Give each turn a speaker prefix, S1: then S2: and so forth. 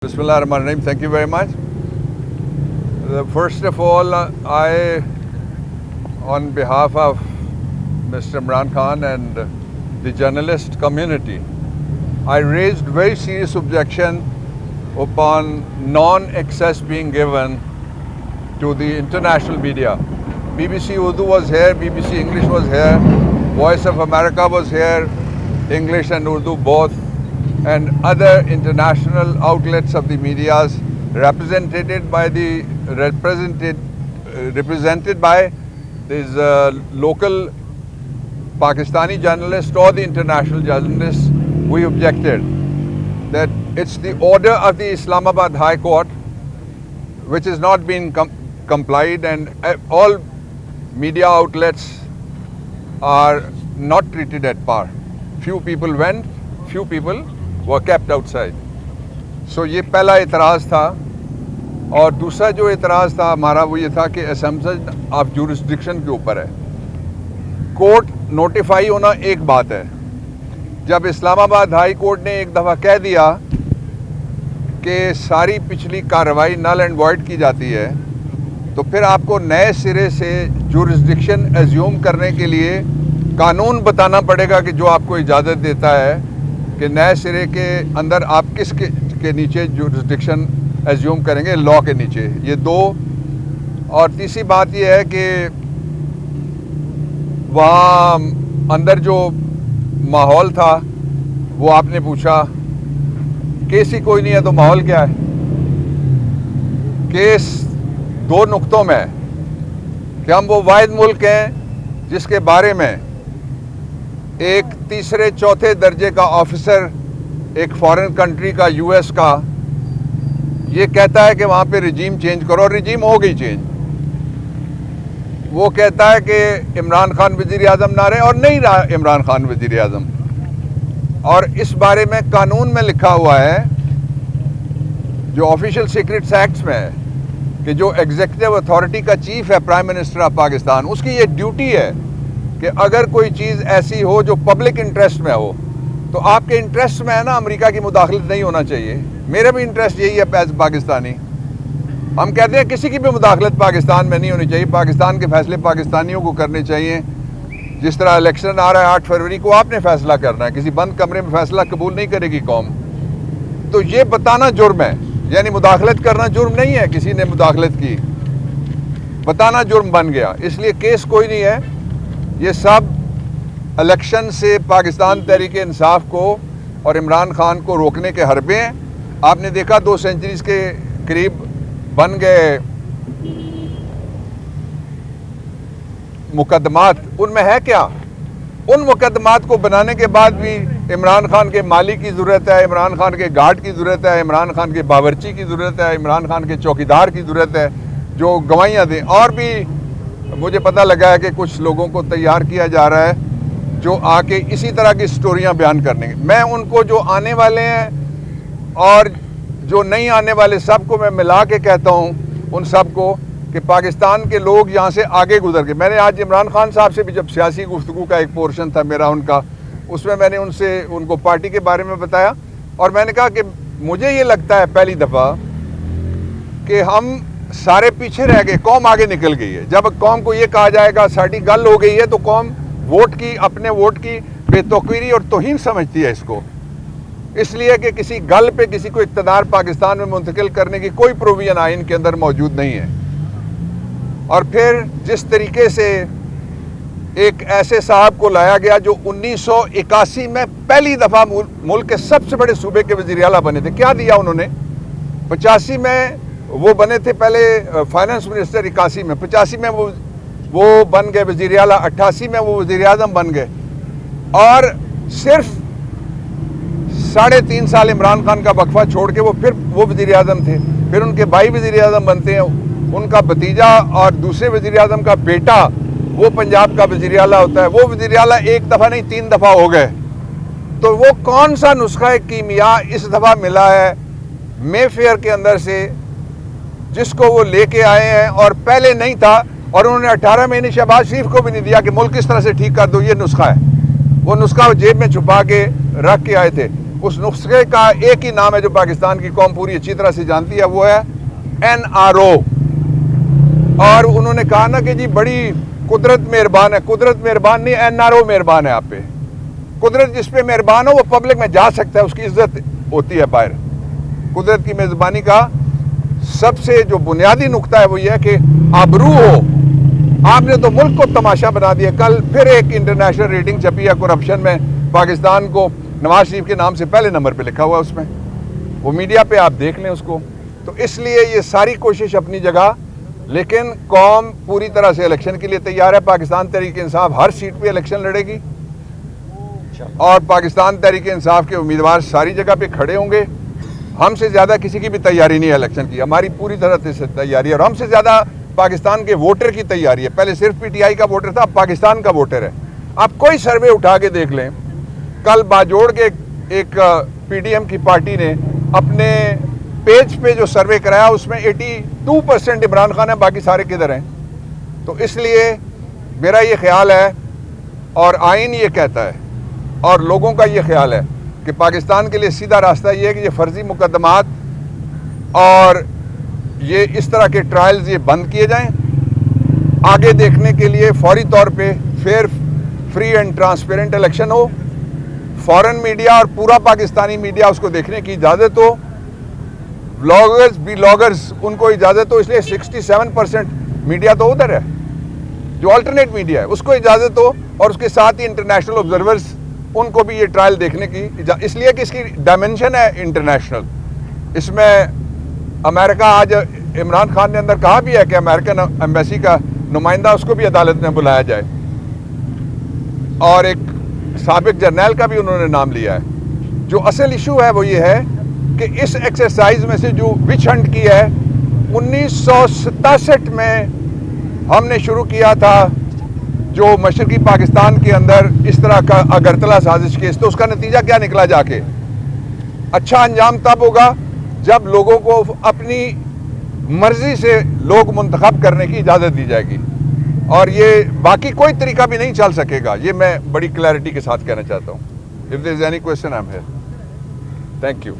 S1: Bismillah ar-Rahman ar-Rahim. Thank you very much. First of all, I, on behalf of Mr. Imran Khan and the journalist community, I raised very serious objection upon non-access being given to the international media. BBC Urdu was here, BBC English was here, Voice of America was here, English and Urdu both, and other international outlets of the medias represented by these local Pakistani journalists or the international journalists. We objected that it's the order of the Islamabad High Court which has not been complied, and all media outlets are not treated at par. Few people went, few people were kept outside. So ये पहला एतराज़ था. और दूसरा जो एतराज़ था हमारा वो ये था कि assumption of jurisdiction के ऊपर है. कोर्ट नोटिफाई होना एक बात है. जब इस्लामाबाद हाई कोर्ट ने एक दफ़ा कह दिया कि सारी पिछली कार्रवाई नल एंड वॉइड की जाती है, तो फिर आपको नए सिरे से jurisdiction assume करने के लिए कानून बताना पड़ेगा कि जो आपको इजाज़त देता है कि नए सिरे के अंदर आप किस के नीचे जुरिस्डिक्शन एज्यूम करेंगे, लॉ के नीचे. ये दो. और तीसरी बात ये है कि वहाँ अंदर जो माहौल था वो आपने पूछा, केस ही कोई नहीं है तो माहौल क्या है. केस दो नुक्तों में है कि हम वो वाहिद मुल्क हैं जिसके बारे में एक तीसरे चौथे दर्जे का ऑफिसर एक फॉरेन कंट्री का, यूएस का, ये कहता है कि वहाँ पे रिजीम चेंज करो, और रिजीम हो गई चेंज. वो कहता है कि इमरान खान वज़ीर आज़म ना रहे, और नहीं रहा इमरान खान वज़ीर आज़म. और इस बारे में कानून में लिखा हुआ है जो ऑफिशियल सीक्रेट्स एक्ट्स में है कि जो एग्जीक्यूटिव अथॉरिटी का चीफ है प्राइम मिनिस्टर ऑफ पाकिस्तान, उसकी ये ड्यूटी है कि अगर कोई चीज़ ऐसी हो जो पब्लिक इंटरेस्ट में हो, तो आपके इंटरेस्ट में है ना, अमेरिका की मुदाखलत नहीं होना चाहिए. मेरा भी इंटरेस्ट यही है एज पाकिस्तानी. हम कहते हैं किसी की भी मुदाखलत पाकिस्तान में नहीं होनी चाहिए. पाकिस्तान के फैसले पाकिस्तानियों को करने चाहिए. जिस तरह इलेक्शन आ रहा है 8 फरवरी को, आपने फैसला करना है. किसी बंद कमरे में फैसला कबूल नहीं करेगी कौम. तो ये बताना जुर्म है, यानी मुदाखलत करना जुर्म नहीं है. किसी ने मुदाखलत की, बताना जुर्म बन गया. इसलिए केस कोई नहीं है. ये सब इलेक्शन से पाकिस्तान तहरीक इंसाफ को और इमरान खान को रोकने के हरबे हैं. आपने देखा 2 सेंचुरीज के करीब बन गए मुकदमात. उनमें है क्या? उन मुकदमात को बनाने के बाद भी इमरान खान के माली की ज़रूरत है, इमरान खान के गार्ड की ज़रूरत है, इमरान खान के बावर्ची की ज़रूरत है, इमरान खान के चौकीदार की ज़रूरत है जो गवाहियाँ दें. और भी मुझे पता लगा है कि कुछ लोगों को तैयार किया जा रहा है जो आके इसी तरह की स्टोरियां बयान करने. मैं उनको जो आने वाले हैं और जो नहीं आने वाले सबको मैं मिला के कहता हूं, उन सबको, कि पाकिस्तान के लोग यहाँ से आगे गुजर के. मैंने आज इमरान खान साहब से भी जब सियासी गुफ्तगू का एक पोर्शन था मेरा उनका, उसमें मैंने उनको पार्टी के बारे में बताया, और मैंने कहा कि मुझे ये लगता है पहली दफ़ा कि हम सारे पीछे रह गए, कौम आगे निकल गई है. जब कौम को ये कहा जाएगा साड़ी गल हो गई है, तो कौम वोट की, अपने वोट की बेतौकीरी और तौहीन समझती है इसको. इसलिए कि किसी गल पे किसी को इक़्तिदार पाकिस्तान में मुंतकिल करने की कोई प्रोविजन आइन के अंदर मौजूद नहीं है. और फिर जिस तरीके से एक ऐसे साहब को लाया गया जो 1981 में पहली दफ़ा मुल्क के सबसे बड़े सूबे के वज़ीर आला बने थे. क्या दिया उन्होंने? 85 में वो बने थे पहले फाइनेंस मिनिस्टर, 81 में, 85 में वो बन गए वज़ीर आला, 88 में वो वज़ीर आज़म बन गए. और सिर्फ 3.5 साल इमरान खान का वक्फा छोड़ के फिर वो वज़ीर आज़म थे. फिर उनके भाई वज़ीर आज़म बनते हैं, उनका भतीजा और दूसरे वज़ीर आज़म का बेटा वो पंजाब का वज़ीर आला होता है. वो वज़ीर आला एक दफ़ा नहीं 3 दफ़ा हो गए. तो वो कौन सा नुस्खा कीमिया इस दफ़ा मिला है मे फेयर के अंदर से, जिसको वो लेके आए हैं और पहले नहीं था. और उन्होंने 18 महीने शहबाज शरीफ को भी नहीं दिया कि मुल्क किस तरह से ठीक कर दो. ये नुस्खा है. वो नुस्खा जेब में छुपा के रख के आए थे. اس نسخے کا ایک ہی نام ہے جو پاکستان کی قوم پوری اچھی طرح سے جانتی ہے, وہ ہے NRO. اور انہوں نے کہا نا کہ جی بڑی قدرت مہربان ہے. قدرت مہربان نہیں, NRO مہربان ہے آپ پہ. قدرت جس پہ مہربان ہو وہ پبلک میں جا سکتا ہے, اس کی عزت ہوتی ہے باہر. قدرت کی میزبانی کا سب سے جو بنیادی نقطہ ہے وہ یہ ہے کہ آبرو ہو. آپ نے تو ملک کو تماشا بنا دیا. کل پھر ایک انٹرنیشنل ریٹنگ چھپی ہے کرپشن میں, پاکستان کو نواز شریف کے نام سے پہلے نمبر پہ لکھا ہوا ہے اس میں, وہ میڈیا پہ آپ دیکھ لیں اس کو. تو اس لیے یہ ساری کوشش اپنی جگہ, لیکن قوم پوری طرح سے الیکشن کے لیے تیار ہے. پاکستان تحریک انصاف ہر سیٹ پہ الیکشن لڑے گی اور پاکستان تحریک انصاف کے امیدوار ساری جگہ پہ کھڑے ہوں گے. ہم سے زیادہ کسی کی بھی تیاری نہیں ہے الیکشن کی, ہماری پوری طرح سے تیاری ہے. اور ہم سے زیادہ پاکستان کے ووٹر کی تیاری ہے. پہلے صرف PTI کا ووٹر تھا, اب پاکستان کا ووٹر ہے. آپ کوئی سروے اٹھا کے دیکھ لیں. کل باجوڑ کے ایک PDM کی پارٹی نے اپنے پیج پہ جو سروے کرایا اس میں 82% عمران خان ہے, باقی سارے کدھر ہیں. تو اس لیے میرا یہ خیال ہے اور آئین یہ کہتا ہے اور لوگوں کا یہ خیال ہے کہ پاکستان کے لیے سیدھا راستہ یہ ہے کہ یہ فرضی مقدمات اور یہ اس طرح کے ٹرائلز یہ بند کیے جائیں. آگے دیکھنے کے لیے فوری طور پہ fair, free and transparent election ہو. فورن میڈیا اور پورا پاکستانی میڈیا اس کو دیکھنے کی اجازت ہو. بلاگرز بھی لاگرز ان کو اجازت ہو. اس لیے 67% میڈیا تو ادھر ہے جو آلٹرنیٹ میڈیا ہے, اس کو اجازت ہو. اور اس کے ساتھ ہی انٹرنیشنل آبزرورز ان کو بھی یہ ٹرائل دیکھنے کی اس لیے کہ اس کی ڈائمنشن ہے انٹرنیشنل. اس میں امریکہ, آج عمران خان نے اندر کہا بھی ہے کہ امریکن ایمبیسی کا نمائندہ اس کو بھی عدالت میں بلایا جائے, اور ایک سابق جرنیل کا بھی انہوں نے نام لیا ہے. جو اصل ایشو ہے وہ یہ ہے کہ اس ایکسرسائز میں سے جو وچ ہنٹ کی ہے 1967 میں ہم نے شروع کیا تھا, جو مشرقی پاکستان کے اندر اس طرح کا اگرتلا سازش کیس. تو اس کا نتیجہ کیا نکلا جا کے؟ اچھا انجام تب ہوگا جب لوگوں کو اپنی مرضی سے لوگ منتخب کرنے کی اجازت دی جائے گی, اور یہ باقی کوئی طریقہ بھی نہیں چل سکے گا. یہ میں بڑی کلیئرٹی کے ساتھ کہنا چاہتا ہوں. If there is any question, I'm here. Thank you.